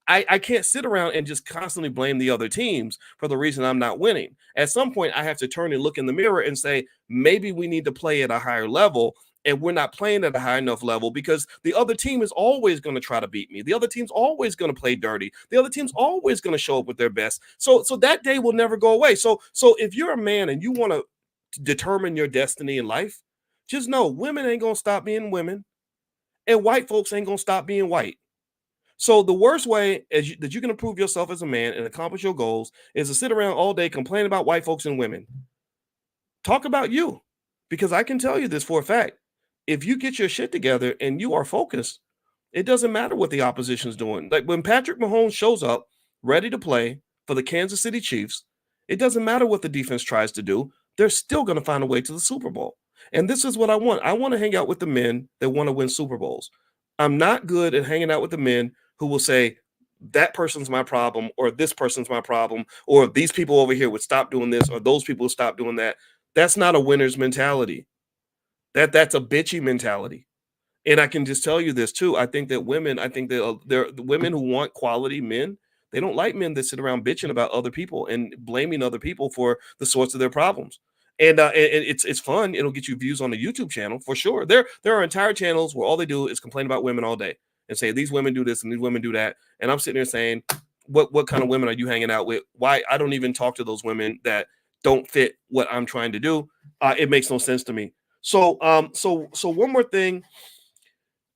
I can't sit around and just constantly blame the other teams for the reason I'm not winning. At some point, I have to turn and look in the mirror and say, maybe we need to play at a higher level. And we're not playing at a high enough level because the other team is always going to try to beat me. The other team's always going to play dirty. The other team's always going to show up with their best. So that day will never go away. So if you're a man and you want to determine your destiny in life, just know women ain't going to stop being women, and white folks ain't going to stop being white. So the worst way that you can improve yourself as a man and accomplish your goals is to sit around all day complaining about white folks and women. Talk about you, because I can tell you this for a fact. If you get your shit together and you are focused, it doesn't matter what the opposition is doing. Like when Patrick Mahomes shows up ready to play for the Kansas City Chiefs, it doesn't matter what the defense tries to do. They're still going to find a way to the Super Bowl. And this is what I want. I want to hang out with the men that want to win Super Bowls. I'm not good at hanging out with the men who will say, that person's my problem, or this person's my problem, or these people over here would stop doing this, or those people would stop doing that. That's not a winner's mentality. That's a bitchy mentality. And I can just tell you this too. I think that they're the women who want quality men. They don't like men that sit around bitching about other people and blaming other people for the source of their problems. And it's fun. It'll get you views on the YouTube channel for sure. There are entire channels where all they do is complain about women all day and say these women do this and these women do that. And I'm sitting there saying, what kind of women are you hanging out with? Why? I don't even talk to those women that don't fit what I'm trying to do. It makes no sense to me. So one more thing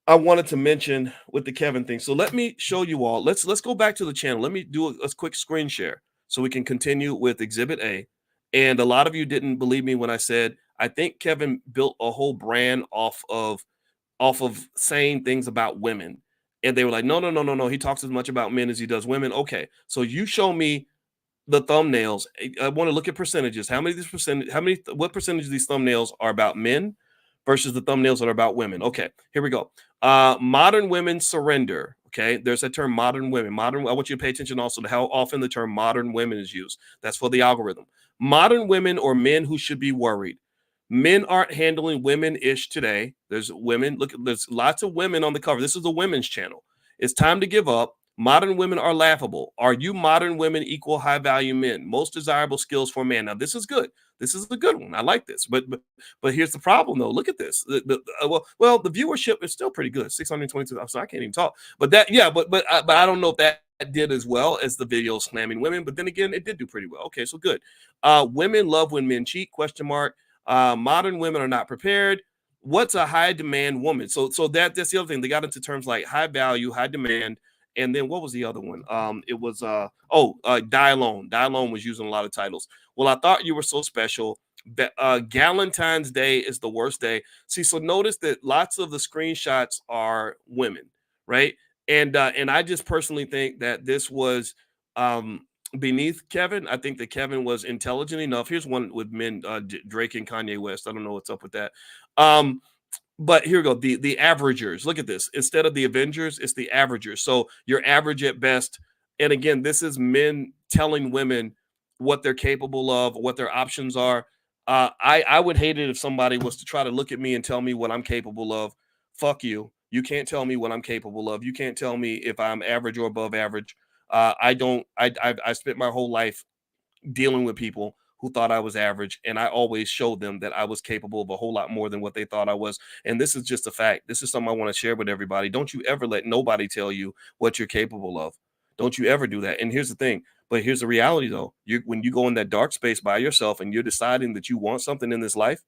I wanted to mention with the Kevin thing. So let me show you all. Let's go back to the channel. Let me do a quick screen share so we can continue with Exhibit A. And a lot of you didn't believe me when I said I think Kevin built a whole brand off of saying things about women. And they were like, no. He talks as much about men as he does women. Okay, so you show me the thumbnails. I want to look at percentages. What percentage of these thumbnails are about men versus the thumbnails that are about women? Okay, here we go. Modern women surrender. Okay, there's that term, modern women. I want you to pay attention also to how often the term modern women is used. That's for the algorithm. Modern women, or men who should be worried. Men aren't handling women-ish today. There's women. Look, there's lots of women on the cover. This is a women's channel. It's time to give up. Modern women are laughable. Are you modern women equal high value men? Most desirable skills for a man. Now, this is good. This is a good one. I like this. But here's the problem, though. Look at this. The viewership is still pretty good. 622. So I can't even talk. But I don't know if that did as well as the video slamming women. But then again, it did do pretty well. Okay, so good. Women love when men cheat? ? Modern women are not prepared. What's a high demand woman? So that's the other thing. They got into terms like high value, high demand. And then what was the other one? It was Die Alone. Die Alone was using a lot of titles. Well, I thought you were so special. Galentine's Day is the worst day. See, so notice that lots of the screenshots are women, right? And I just personally think that this was beneath Kevin. I think that Kevin was intelligent enough. Here's one with men, Drake and Kanye West. I don't know what's up with that. But here we go. The averagers. Look at this. Instead of the Avengers, it's the averagers. So you're average at best. And again, this is men telling women what they're capable of, what their options are. I would hate it if somebody was to try to look at me and tell me what I'm capable of. Fuck you. You can't tell me what I'm capable of. You can't tell me if I'm average or above average. I spent my whole life dealing with people who thought I was average, and I always showed them that I was capable of a whole lot more than what they thought I was. And this is just a fact. This is something I want to share with everybody. Don't you ever let nobody tell you what you're capable of. Don't you ever do that. And here's the thing, but here's the reality though. When you go in that dark space by yourself and you're deciding that you want something in this life,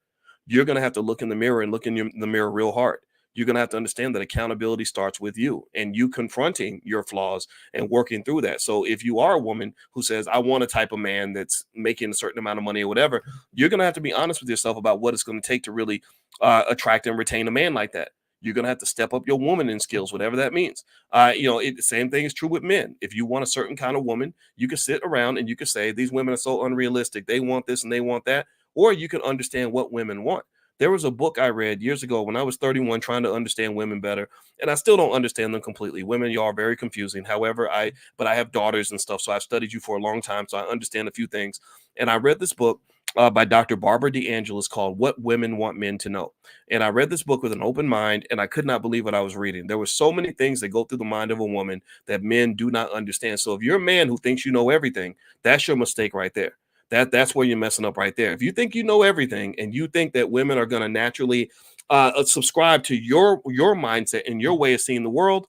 you're going to have to look in the mirror and look in the mirror real hard. You're going to have to understand that accountability starts with you and you confronting your flaws and working through that. So if you are a woman who says, I want a type of man that's making a certain amount of money or whatever, you're going to have to be honest with yourself about what it's going to take to really attract and retain a man like that. You're going to have to step up your womaning skills, whatever that means. The same thing is true with men. If you want a certain kind of woman, you can sit around and you can say, these women are so unrealistic. They want this and they want that. Or you can understand what women want. There was a book I read years ago when I was 31 trying to understand women better, and I still don't understand them completely. Women, y'all are very confusing. However, I have daughters and stuff, so I've studied you for a long time, so I understand a few things. And I read this book by Dr. Barbara DeAngelis called What Women Want Men to Know. And I read this book with an open mind, and I could not believe what I was reading. There were so many things that go through the mind of a woman that men do not understand. So if you're a man who thinks you know everything, that's your mistake right there. That's where you're messing up right there. If you think you know everything and you think that women are going to naturally subscribe to your mindset and your way of seeing the world,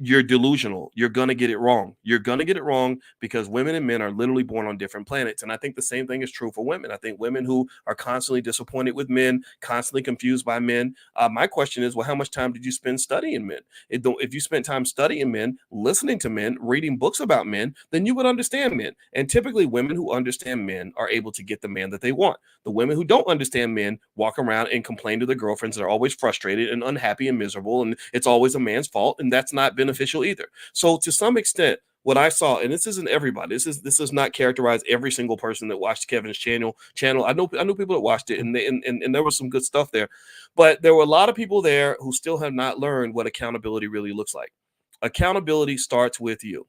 you're delusional. You're going to get it wrong. You're going to get it wrong because women and men are literally born on different planets. And I think the same thing is true for women. I think women who are constantly disappointed with men, constantly confused by men. My question is, well, how much time did you spend studying men? If you spent time studying men, listening to men, reading books about men, then you would understand men. And typically women who understand men are able to get the man that they want. The women who don't understand men walk around and complain to their girlfriends. They're always frustrated and unhappy and miserable. And it's always a man's fault. And that's not beneficial either. So to some extent, what I saw, and this isn't everybody, this does not characterize every single person that watched Kevin's channel. I know people that watched it, and there was some good stuff there, but there were a lot of people there who still have not learned what accountability really looks like. Accountability starts with you.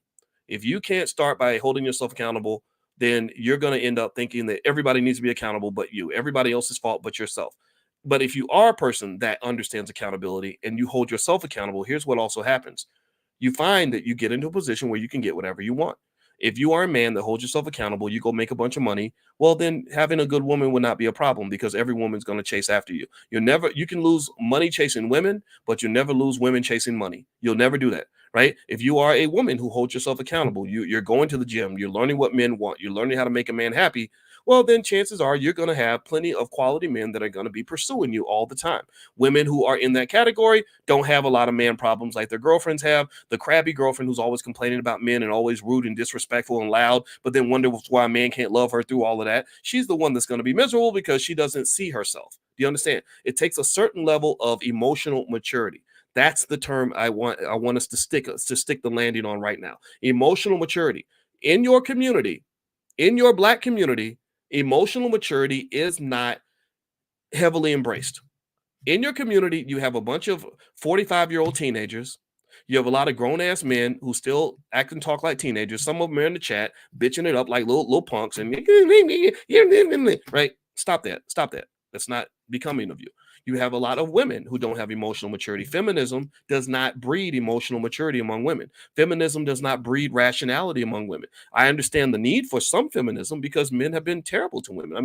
If you can't start by holding yourself accountable, then you're going to end up thinking that everybody needs to be accountable but you. Everybody else's fault but yourself. But if you are a person that understands accountability and you hold yourself accountable, here's what also happens. You find that you get into a position where you can get whatever you want. If you are a man that holds yourself accountable, you go make a bunch of money, well, then having a good woman would not be a problem because every woman's going to chase after you. You can lose money chasing women, but you'll never lose women chasing money. You'll never do that, right? If you are a woman who holds yourself accountable, you're going to the gym, you're learning what men want, you're learning how to make a man happy, well, then chances are you're going to have plenty of quality men that are going to be pursuing you all the time. Women who are in that category don't have a lot of man problems like their girlfriends have. The crabby girlfriend who's always complaining about men and always rude and disrespectful and loud, but then wonders why a man can't love her through all of that. She's the one that's going to be miserable because she doesn't see herself. Do you understand? It takes a certain level of emotional maturity. That's the term I want us to stick the landing on right now. Emotional maturity. In your community, in your Black community, emotional maturity is not heavily embraced. In your community, you have a bunch of 45-year-old teenagers. You have a lot of grown-ass men who still act and talk like teenagers. Some of them are in the chat bitching it up like little punks and right? Stop that. That's not becoming of you. You have a lot of women who don't have emotional maturity. Feminism does not breed emotional maturity among women. Feminism does not breed rationality among women. I understand the need for some feminism because men have been terrible to women. I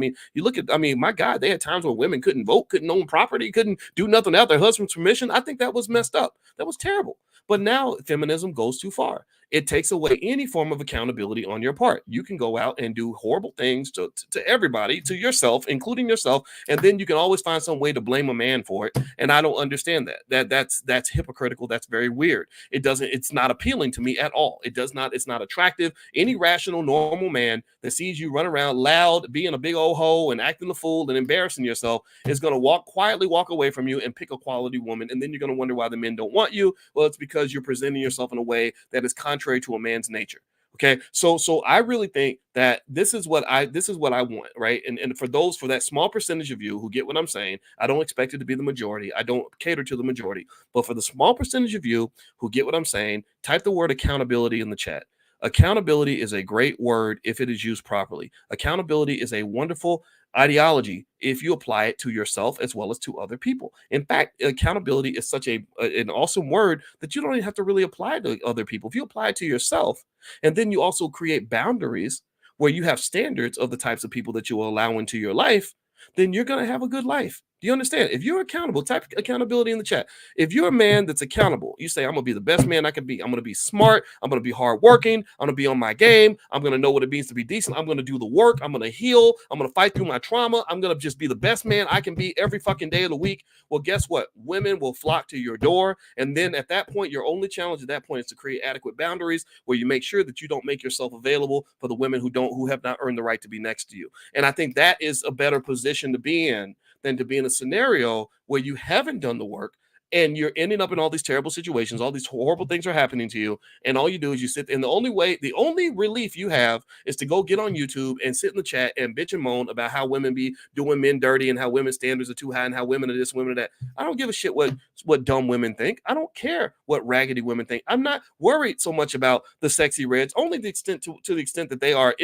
mean, my God, they had times where women couldn't vote, couldn't own property, couldn't do nothing without their husband's permission. I think that was messed up. That was terrible. But now feminism goes too far. It takes away any form of accountability on your part. You can go out and do horrible things to everybody, to yourself, including yourself, and then you can always find some way to blame a man for it. And I don't understand that. That's hypocritical. That's very weird. It's not appealing to me at all. It's not attractive. Any rational, normal man that sees you run around loud, being a big old hoe and acting the fool and embarrassing yourself is going to quietly walk away from you and pick a quality woman. And then you're going to wonder why the men don't want you. Well, it's because you're presenting yourself in a way that is contrary to a man's nature. Okay, so I really think that this is what I want, right? And for that small percentage of you who get what I'm saying, I don't expect it to be the majority. I don't cater to the majority, but for the small percentage of you who get what I'm saying, type the word accountability in the chat. Accountability is a great word if it is used properly. Accountability is a wonderful ideology if you apply it to yourself as well as to other people. In fact, accountability is such an awesome word that you don't even have to really apply it to other people. If you apply it to yourself, and then you also create boundaries where you have standards of the types of people that you will allow into your life, then you're going to have a good life. Do you understand? If you're accountable, type accountability in the chat. If you're a man that's accountable, you say, I'm going to be the best man I can be. I'm going to be smart. I'm going to be hardworking. I'm going to be on my game. I'm going to know what it means to be decent. I'm going to do the work. I'm going to heal. I'm going to fight through my trauma. I'm going to just be the best man I can be every fucking day of the week. Well, guess what? Women will flock to your door. And then at that point, your only challenge at that point is to create adequate boundaries where you make sure that you don't make yourself available for the women who have not earned the right to be next to you. And I think that is a better position to be in than to be in a scenario where you haven't done the work and you're ending up in all these terrible situations. All these horrible things are happening to you, and all you do is you sit. And the only relief you have is to go get on YouTube and sit in the chat and bitch and moan about how women be doing men dirty and how women's standards are too high and how women are this, women are that. I don't give a shit what dumb women think. I don't care what raggedy women think. I'm not worried so much about the sexy reds, only the extent to the extent that they are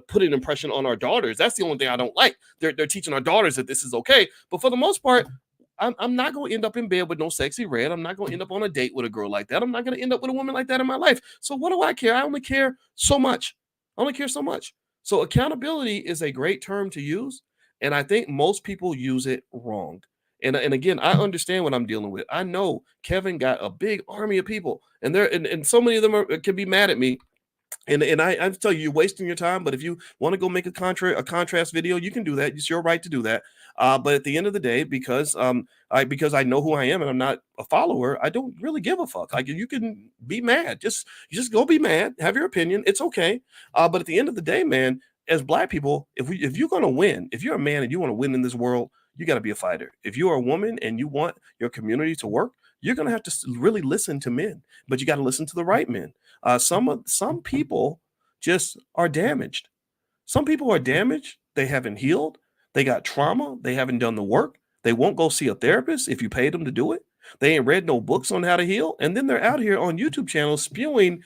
putting an impression on our daughters. That's the only thing I don't like. They're teaching our daughters that this is okay, but for the most part, I'm not going to end up in bed with no sexy red. I'm not going to end up on a date with a girl like that. I'm not going to end up with a woman like that in my life. So what do I care? I only care so much. So accountability is a great term to use, and I think most people use it wrong. And again, I understand what I'm dealing with. I know Kevin got a big army of people, and so many of them can be mad at me. And I tell you, you're wasting your time. But if you want to go make a contrast video, you can do that. It's your right to do that. But at the end of the day, because I know who I am and I'm not a follower, I don't really give a fuck. Like, you can be mad, just go be mad, have your opinion. It's okay. But at the end of the day, man, as Black people, if you're gonna win, if you're a man and you want to win in this world, you got to be a fighter. If you are a woman and you want your community to work, you're going to have to really listen to men, but you got to listen to the right men. Some people just are damaged. Some people are damaged. They haven't healed. They got trauma. They haven't done the work. They won't go see a therapist if you pay them to do it. They ain't read no books on how to heal. And then they're out here on YouTube channels spewing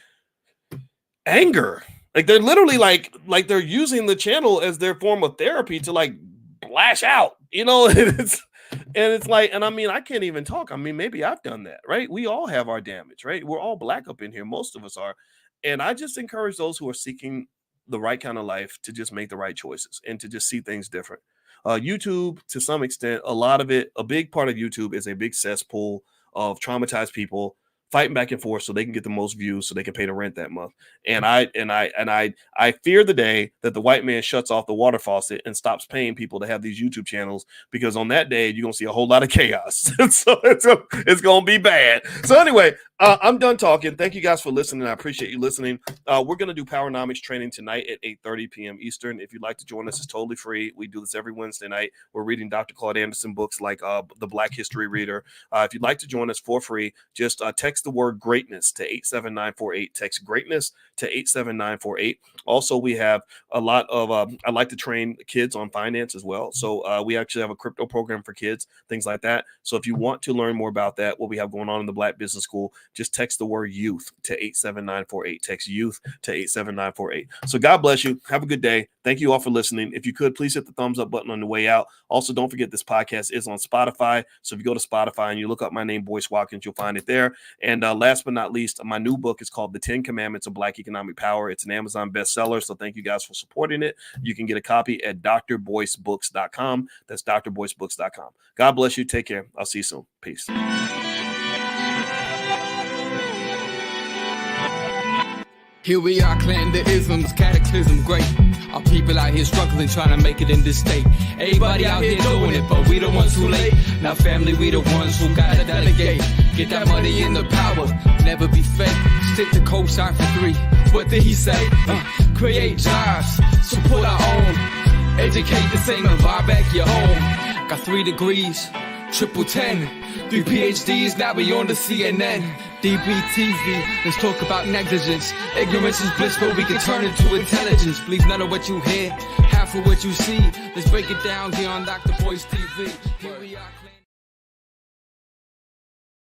anger. Like, they're literally like they're using the channel as their form of therapy to like lash out, and I mean, I can't even talk. I mean, maybe I've done that, right? We all have our damage, right? We're all Black up in here. Most of us are. And I just encourage those who are seeking the right kind of life to just make the right choices and to just see things different. YouTube, to some extent, a big part of YouTube is a big cesspool of traumatized people fighting back and forth so they can get the most views so they can pay the rent that month. And I fear the day that the white man shuts off the water faucet and stops paying people to have these YouTube channels, because on that day you're gonna see a whole lot of chaos. So it's gonna be bad. So anyway, I'm done talking. Thank you guys for listening. I appreciate you listening. We're gonna do Powernomics training tonight at 8:30 p.m. Eastern. If you'd like to join us, it's totally free. We do this every Wednesday night. We're reading Dr. Claude Anderson books like The Black History Reader. If you'd like to join us for free, just text the word greatness to 87948. Text greatness to 87948. Also, we have a lot of I like to train kids on finance as well. So we actually have a crypto program for kids, things like that. So if you want to learn more about that, what we have going on in the Black Business School, just text the word youth to 87948. Text youth to 87948. So God bless you. Have a good day. Thank you all for listening. If you could, please hit the thumbs up button on the way out. Also, don't forget this podcast is on Spotify. So if you go to Spotify and you look up my name, Boyce Watkins, you'll find it there. And last but not least, my new book is called The 10 Commandments of Black Economic Power. It's an Amazon bestseller. So thank you guys for supporting it. You can get a copy at drboycebooks.com. That's drboycebooks.com. God bless you. Take care. I'll see you soon. Peace. Here we are, clan the isms, cataclysm great. Our people out here struggling, trying to make it in this state. Everybody out here doing it, but we the ones who late. Now family, we the ones who gotta delegate. Get that money in the power, never be fake. Stick to cosign for 3. What did he say? Create jobs, support our own. Educate the same and buy back your home. Got 3 degrees, triple 10. 3 PhDs, now we on the CNN. DBTV, let's talk about negligence. Ignorance is bliss, but we can turn it to intelligence. Believe none of what you hear, half of what you see. Let's break it down here on Dr. Boyce TV. Here we are.